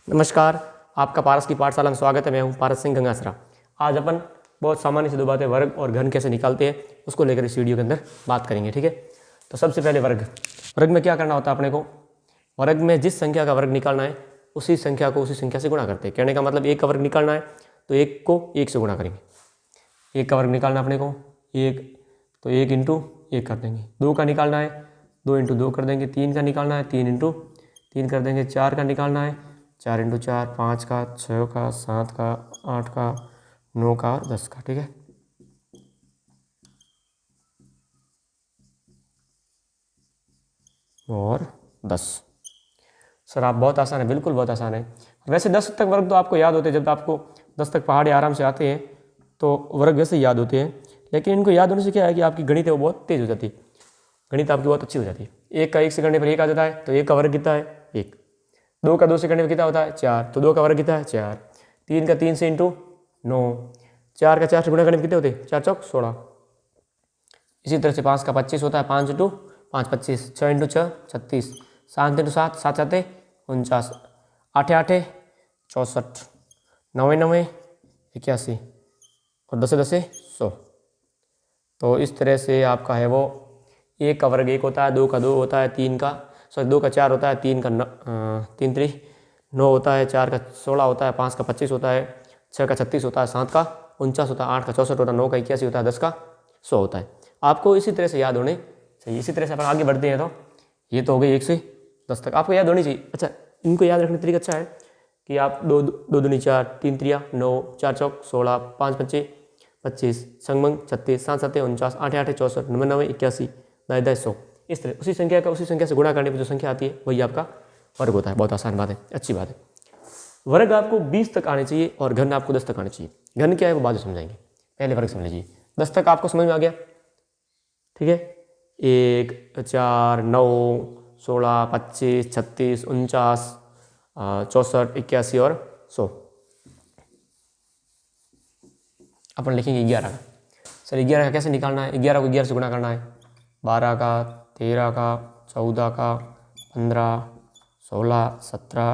नमस्कार, आपका पारस की पाठशाला में स्वागत है। मैं हूं पारस सिंह गंगासरा। आज अपन बहुत सामान्य सी दो बातें वर्ग और घन कैसे निकालते हैं उसको लेकर इस वीडियो के अंदर बात करेंगे। ठीक है, तो सबसे पहले वर्ग में क्या करना होता है अपने को। वर्ग में जिस संख्या का वर्ग निकालना है उसी संख्या को उसी संख्या से गुणा करते हैं। कहने का मतलब एक का वर्ग निकालना है तो एक को एक से गुणा करेंगे। एक का वर्ग निकालना अपने को एक, तो एक इंटू एक कर देंगे। दो का निकालना है दो इंटू दो कर देंगे। तीन का निकालना है तीन इंटू तीन कर देंगे। चार का निकालना है चार इंटू चार, पाँच का, छः का, सात का, आठ का, नौ का और 10 का। ठीक है, और 10। सर आप बहुत आसान है, बिल्कुल बहुत आसान है। वैसे 10 तक वर्ग तो आपको याद होते हैं। जब आपको 10 तक पहाड़ी आराम से आते हैं तो वर्ग वैसे ही याद होते हैं, लेकिन इनको याद होने से क्या है कि आपकी गणित है वो बहुत तेज हो जाती है, गणित आपकी बहुत अच्छी हो जाती है। एक का एक से करने पर एक आ जाता है, तो एक का वर्ग कितना है एक। दो का दो से करने पर कितना होता है चार, तो दो का वर्ग कितना है चार। तीन का तीन से इंटू नौ। चार का चार से गुणा करने पर कितने होते हैं चार चौक 16। इसी तरह से पाँच का 25 होता है, पाँच इंटू पाँच 25, छः इंटू छः 36, सात इंटू सात सात सात 49, आठे आठे 64, नवे नवे 81 और दसे दसे 100। तो इस तरह से आपका है वो एक का वर्ग एक होता है, दो का दो होता है, तीन का दो का चार होता है, तीन का तीन त्रिक 9 होता है, चार का 16 होता है, पाँच का 25 होता है, छः का 36 होता है, सात का 49 होता है, आठ का 64 होता है, नौ का 81 होता है, 10 का 100 होता है। आपको इसी तरह से याद होने चाहिए। इसी तरह से अपन आगे बढ़ते हैं तो ये तो हो गई 1 से 10 तक आपको याद होनी चाहिए। अच्छा, इनको याद रखने का तरीका अच्छा है कि आप दो दो दूनी चार, तीन त्रिया 9, चार चौक 16, पाँच पच्चे 25, संगमंग 36, सात सत्ते 49, आठे आठे 64, नवे नवे 81, दस दस 100। इस तरह उसी संख्या का उसी संख्या से गुणा करने पर जो संख्या आती है वही आपका वर्ग होता है। बहुत आसान बात है, अच्छी बात है। वर्ग आपको 20 तक आने चाहिए और घन आपको 10 तक आने चाहिए। घन क्या है वो बाद में समझाएंगे, पहले वर्ग समझ लीजिए। 10 तक आपको समझ में आ गया। ठीक है, 1, 4, 9, 16, 25, 36, 49, 64, 81 और 100। अपन लिखेंगे 11 का। सर 11 का कैसे निकालना है? 11 को 11 से गुणा करना है। 12 का, 13 का, 14 का, 15, 16, 17,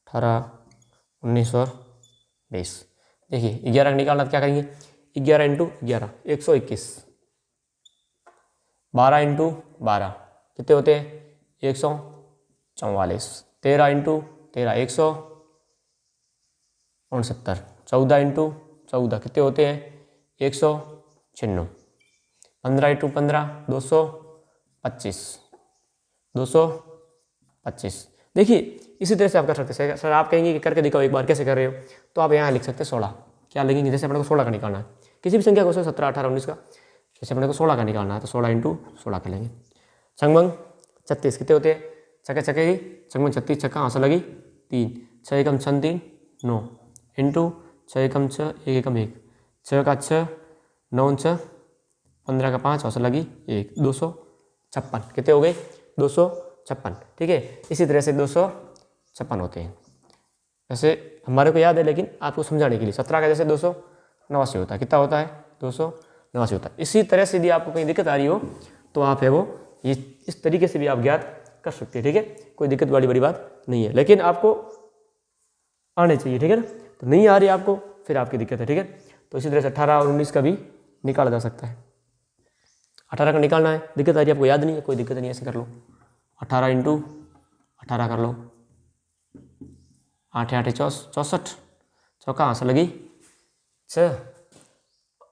18, 19 और 20। देखिए 11 का निकालना तो क्या करेंगे, 11 इंटू 11 121, 12 इंटू 12 कितने होते हैं 144, 13 इंटू 13 169, 14 इंटू 14 कितने होते हैं 196, 15 इंटू 15 225, 225। देखिए इसी तरह से आप कर सकते हैं। सर आप कहेंगे कि करके दिखाओ एक बार, कैसे कर रहे हो? तो आप यहाँ लिख सकते हैं 16। क्या लिखेंगे? जैसे अपने को 16 का निकालना है, किसी भी संख्या को 17, 18, 19 का, जैसे अपने को 16 का निकालना है तो 16 इंटू 16 कर लेंगे। संगमंग 36 कितने होते हैं, छक्के छक्के संगमंग 36, छक्का आंसर लगी 3, 6 एकम 6 3 9 इंटू 6 एकम 6 1 एकम 1, 6 का 6 9 6, 15 का 5 आंसर लगी 1, 256 कितने हो गए 256। ठीक है, इसी तरह से 256 होते हैं। वैसे हमारे को याद है लेकिन आपको समझाने के लिए 17 का जैसे 289 होता है, कितना होता है 289 होता है। इसी तरह से यदि आपको कहीं दिक्कत आ रही हो तो आप है वो ये इस तरीके से भी आप ज्ञात कर सकते हैं। ठीक है, कोई दिक्कत वाली बड़ी बात नहीं है, लेकिन आपको आने चाहिए। ठीक है ना, तो नहीं आ रही आपको फिर आपकी दिक्कत है। ठीक है, तो इसी तरह से 18 और 19 का भी निकाला जा सकता है। 18 का निकालना है, दिक्कत आ रही है आपको, याद नहीं है, कोई दिक्कत नहीं, ऐसे कर लो 18 इंटू 18 कर लो, 8 8 64, चौका आंसर लगी 6,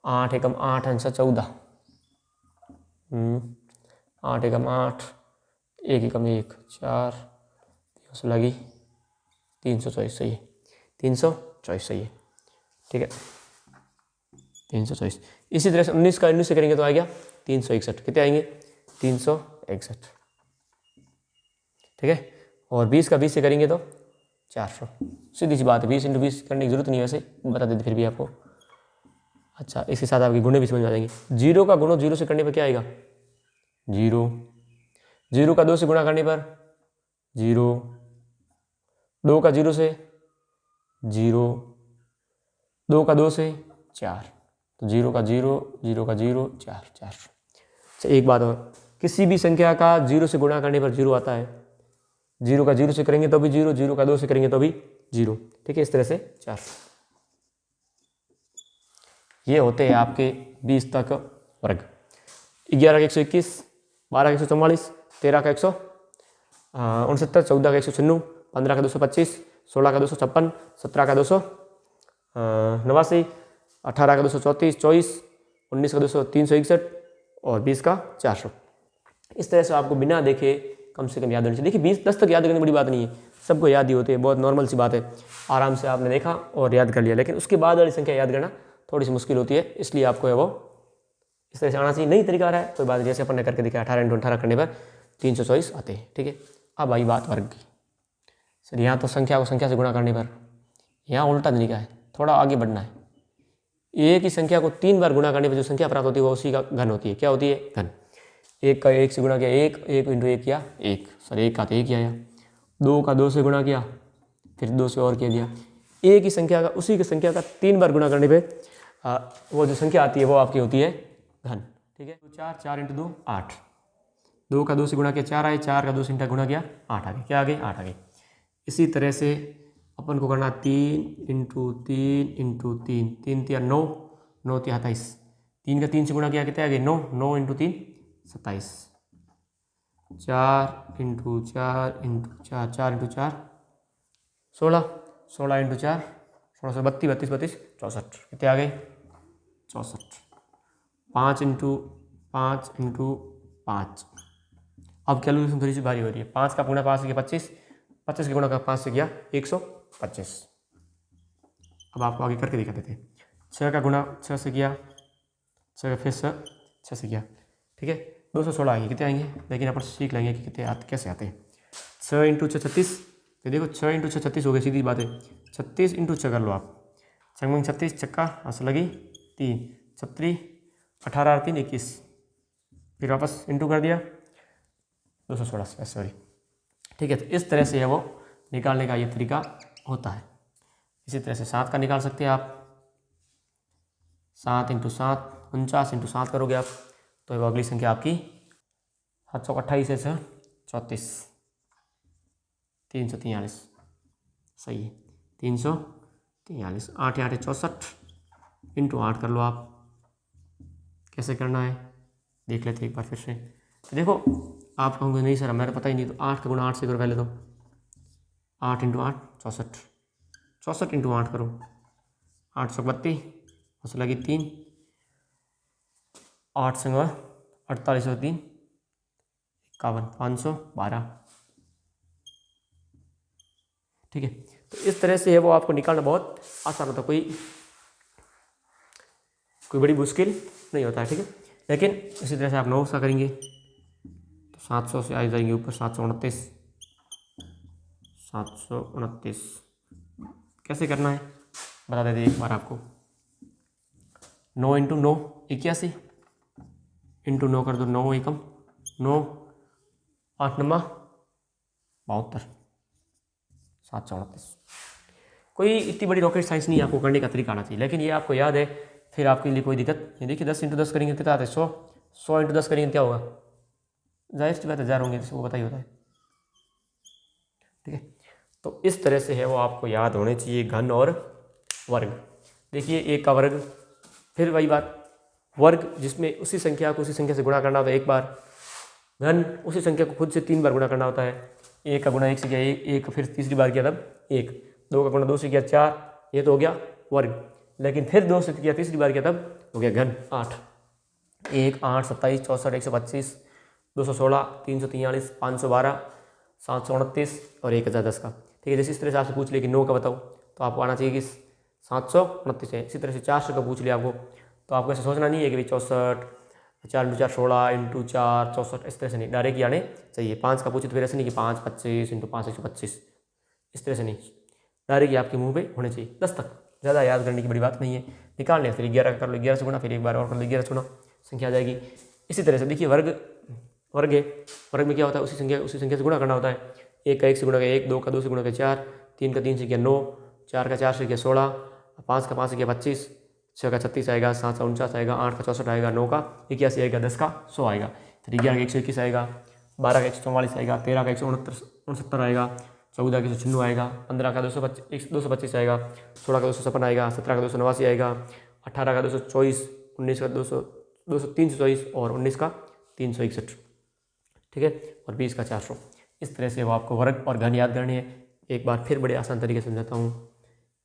8 एकम 8 आंसर 14, 8 एकम 8, 1 एकम 1 4, आंसर लगी 324। सही है, 324 सही है। ठीक है, 324। इसी तरह से 19 का 19 से करेंगे तो आएगा 361, कितने आएंगे 361। ठीक है, और 20 का 20 से करेंगे तो 400। सीधी सी बात है, 20 इंटू 20 करने की जरूरत नहीं है, वैसे बता देते फिर भी आपको। अच्छा, इसके साथ आपके गुणे भी समझ में आ जाएंगे। 0 का गुणो 0 से करने पर क्या आएगा 0, 0 का 2 से गुणा करने पर 0, 2 का 0 से 0, 2 का 2 से 4, तो 0 का 0, 0 का 0 4 4। एक बात और, किसी भी संख्या का 0 से गुणा करने पर 0 आता है, जीरो का जीरो से करेंगे तो भी जीरो, जीरो का 2 से करेंगे तो भी जीरो। ठीक है, इस तरह से 4। ये होते हैं आपके 20 तक वर्ग। 11 का 121, 12 का 144, 13 का 169, 14 का 196, 15 का 225, 16 का 256, 17 का 289, 18 का 234, 24, 19 का 361 और 20 का 400। इस तरह से आपको बिना देखे कम से कम याद होनी चाहिए। देखिए 20 10 तक याद करने बड़ी बात नहीं है, सबको याद ही होती है, बहुत नॉर्मल सी बात है, आराम से आपने देखा और याद कर लिया। लेकिन उसके बाद वाली संख्या याद करना थोड़ी सी मुश्किल होती है, इसलिए आपको है वो इस तरह से आना चाहिए। नई तरीका आ रहा है कोई बात, जैसे अपन ने करके दिखाया 18 × 18 करने पर 324 आते हैं। ठीक है, अब आई बात वर्ग की। सर यहाँ तो संख्या को संख्या से गुणा करने पर, यहाँ उल्टा तरीका है, थोड़ा आगे बढ़ना है। एक ही संख्या को 3 बार गुणा करने पर जो संख्या प्राप्त होती है वो उसी का घन होती है। क्या होती है? घन। एक का 1 से गुणा किया 1, 1 × 1 किया 1, सर 1 का तो 1 ही आया। 2 का 2 से गुणा किया, फिर 2 से और किया दिया। एक ही संख्या का उसी की संख्या का 3 बार गुणा करने पे वो जो संख्या आती है वो आपकी होती है घन। ठीक है, तो 4, 4 × 2 8, 2 का 2 से गुणा किया 4 आए, 4 का 2 से गुणा किया 8 आ गए। क्या आ गए? 8 आ गए। इसी तरह से अपन को करना 3 × 3 × 3, 3 × 9, 9 × 27, 3 का 3 से गुणा किया कितने आ गए? 9, 9 × 3 27, 4 × 4 × 4, 4 × 4 16, 16 × 4 16 से 32, 32, 32 64, कितने आ गए? 64। 5 × 5 × 5। अब कैलकुलेशन थोड़ी सी भारी हो रही है। 5 का गुणा 5 से किया 25, 25 के गुणा का 5 से किया 125। अब आपको आगे करके दिखाते थे। 6 का गुणा 6 से किया, 6 का फिर 6 से किया। ठीक है, 216 आएंगे। कितने आएंगे? लेकिन अपन सीख लेंगे कि कितने आते, कैसे आते हैं। 6 × 6 36, तो देखो 6 × 6 36 हो गए, सीधी बात है। 36 × 6 कर लो आप, 6 36 छक्का हंस लगी 3, 36 18 3 21, फिर वापस इंटू कर दिया 216, सॉरी। ठीक है, तो इस तरह से है वो निकालने का ये तरीका होता है। इसी तरह से 7 का निकाल सकते हैं आप। 7 × 7 49 × 7 करोगे आप तो वो अगली संख्या आपकी 728 है 34, 343, सही है 343। 8 8 64 × 8 कर लो आप। कैसे करना है देख लेते एक बार फिर से। तो देखो आप कहोगे नहीं सर मेरा पता ही नहीं, तो 8 का गुणा 8 से करो पहले तो। 8 × 8 64, 64 × 8 करो, 8 32 हंस लगी 3, 8 संग 48 और 3 51, 512। ठीक है, तो इस तरह से है वो आपको निकालना बहुत आसान होता है, कोई बड़ी मुश्किल नहीं होता है। ठीक है, लेकिन इसी तरह से आप 9 का करेंगे तो 700 से आ जाएंगे ऊपर 729, 729 कैसे करना है बता देते एक बार आपको। 9 × 9 81, × 9 कर दो 9 एकम 9, 8 9 72, 729। कोई इतनी बड़ी रॉकेट साइंस नहीं, आपको करने का तरीका आना चाहिए, लेकिन ये आपको याद है फिर आपके लिए कोई दिक्कत नहीं। देखिए 10 × 10 करेंगे कितना आता है? 100, 100 × 10 करेंगे क्या होगा? जाहिर सी बात है 1000 होंगे, वो पता ही होता है। ठीक है, तो इस तरह से है वो आपको याद होने चाहिए घन और वर्ग। देखिए 1 का वर्ग, फिर वही बात, वर्ग जिसमें उसी संख्या को उसी संख्या से गुणा करना होता है एक बार, घन उसी संख्या को खुद से 3 बार गुणा करना होता है। 1 का गुणा 1 से किया 1, फिर तीसरी बार किया तब 1, 2 का गुणा 2 से किया 4, ये तो हो गया वर्ग। लेकिन फिर 2 से किया तीसरी बार किया तब हो गया घन 8, 1 8 27 64 125 216 343 512 729 और 1010 का। ठीक है, जैसे इस तरह से आपसे पूछ लिया कि 9 का बताओ तो आपको आना चाहिए कि 729 है। इसी तरह से 400 का पूछ लिया आपको तो आपको ऐसा सोचना नहीं है कि भाई 64 4 × 4 16 × 4 64, इस तरह से नहीं, डायरेक्ट ही आने चाहिए। 5 का पूछे तो फिर ऐसे नहीं कि 5 25 × 5 125, इस तरह से नहीं, डायरेक्ट ही आपके मुंह पे होने चाहिए। 10 तक ज़्यादा याद करने की बड़ी बात नहीं है। निकालने फिर 11 का कर लो, 11 से गुणा, फिर एक बार और कर लो 11 से गुणा, संख्या आ जाएगी। इसी तरह से देखिए वर्ग, वर्ग है, वर्ग में क्या होता है उसी संख्या से गुणा करना होता है। 1 का 1 से गुणा किया 1, 2 का 2 से गुणा किया 4, 3 का 3 से किया 9, 4 का 4 से किया 16, 5 का 5 से किया 25, 6 का 36 आएगा, 7 का 49 आएगा, 8 का 64 आएगा, 9 का 81 आएगा, 10 का 100 आएगा, फिर 11 का 121 आएगा, 12 का 144 आएगा, 13 का 169 आएगा, 14 का 196 आएगा, 15 का 225 आएगा, 16 का 256 आएगा, 17 का 289 आएगा, 18 का 224, 19 का 324 और 19 का 361, ठीक है, और 20 का 400। इस तरह से वो आपको वर्ग और घन याद करनी है। एक बार फिर बड़े आसान तरीके से समझाता हूँ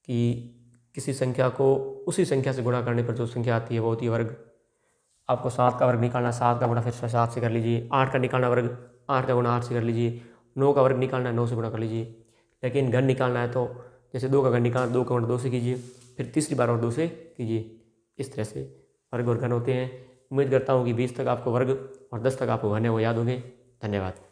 कि किसी संख्या को उसी संख्या से गुणा करने पर जो संख्या आती है वो होती है वर्ग। आपको 7 का वर्ग निकालना, 7 का गुणा फिर 7 से कर लीजिए। 8 का निकालना वर्ग, 8 का गुणा 8 से कर लीजिए। 9 का वर्ग निकालना है, 9 से गुणा कर लीजिए। लेकिन घन निकालना है तो जैसे 2 का घन निकालना, 2 का गुणा 2 से कीजिए, फिर तीसरी बार और 2 से कीजिए। इस तरह से वर्ग और घन होते हैं। उम्मीद करता हूँ कि 20 तक आपको वर्ग और 10 तक आपको घन है वो याद होंगे। धन्यवाद।